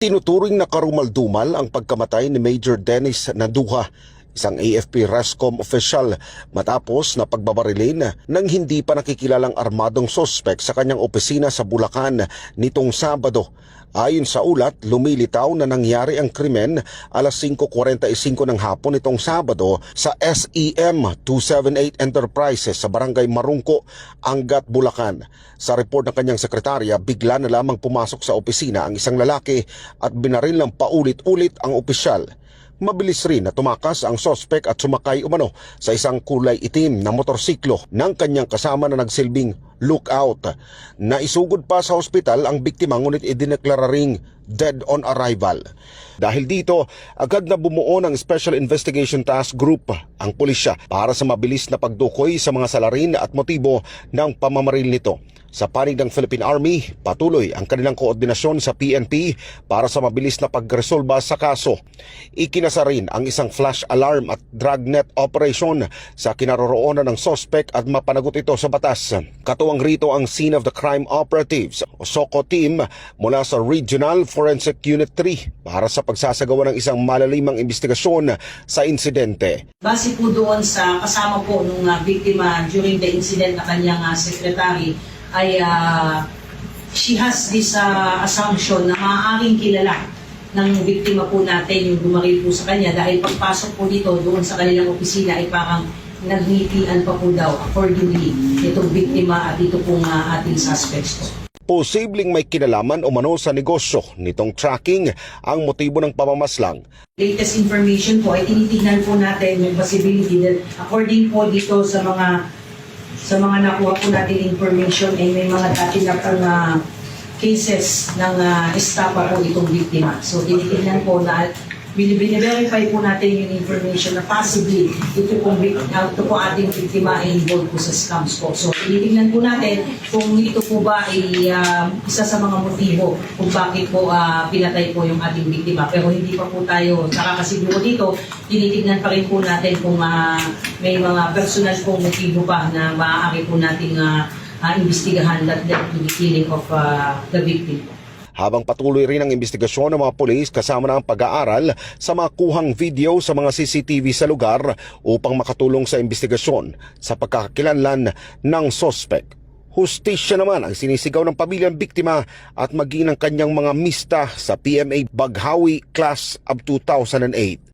Tinuturing na karumaldumal ang pagkamatay ni Major Dennis Nanduha, isang AFP Rescom official, matapos na pagbabarilin ng hindi pa nakikilalang armadong sospek sa kanyang opisina sa Bulacan nitong Sabado. Ayon sa ulat, lumilitaw na nangyari ang krimen alas 5:45 ng hapon nitong Sabado sa SEM 278 Enterprises sa Barangay Marungko, Angat, Bulacan. Sa report ng kanyang sekretarya, bigla na lamang pumasok sa opisina ang isang lalaki at binaril ng paulit-ulit ang opisyal. Mabilis rin na tumakas ang sospek at sumakay umano sa isang kulay itim na motorsiklo ng kanyang kasama na nagsilbing lookout. Naisugod pa sa ospital ang biktima ngunit idineklara ring dead on arrival. Dahil dito, agad na bumuo ng Special Investigation Task Group ang pulisya para sa mabilis na pagdukoy sa mga salarin at motibo ng pamamaril nito. Sa panig ng Philippine Army, patuloy ang kanilang koordinasyon sa PNP para sa mabilis na pagresolba sa kaso. Ikinasa rin ang isang flash alarm at dragnet operation sa kinaroroonan ng sospek at mapanagot ito sa batas. Katuwang rito ang Scene of the Crime Operatives o SOCO team mula sa Regional Forensic Unit 3 para sa pagsasagawa ng isang malalimang investigasyon sa insidente. Base po doon sa kasama po nung biktima during the incident na kanyang secretary, ay she has this assumption na maaaring kilala ng biktima po natin yung bumaril po sa kanya dahil pagpasok po dito doon sa kanilang opisina ay parang nagngitian pa po daw accordingly itong biktima at ito pong ating suspects po. Posibleng may kinalaman o mano sa negosyo nitong tracking ang motibo ng pamamaslang. Latest information po ay tinitignan po natin yung possibility that according po dito sa mga nakuha po natin information ay may mga dati na pang cases ng estafa po itong biktima. So tinitingnan po na bine-verify po natin yung information na possibly ito po ating biktima ay involved po sa scams po. So tinitingnan po natin kung ito po ba ay isa sa mga motibo kung bakit po pinatay po yung ating biktima. Pero hindi pa po tayo nakakasiguro dito. Tinitingnan pa rin po natin kung may mga personal pong motibo pa na maaari po nating imbestigahan that led to the killing of the victim. Habang patuloy rin ang investigasyon ng mga pulis kasama na ang pag-aaral sa mga kuhang video sa mga CCTV sa lugar upang makatulong sa investigasyon sa pagkakakilanlan ng sospek. Hustisya naman ang sinisigaw ng pamilyang biktima at maging ng kanyang mga mista sa PMA Baghawi Class of 2008.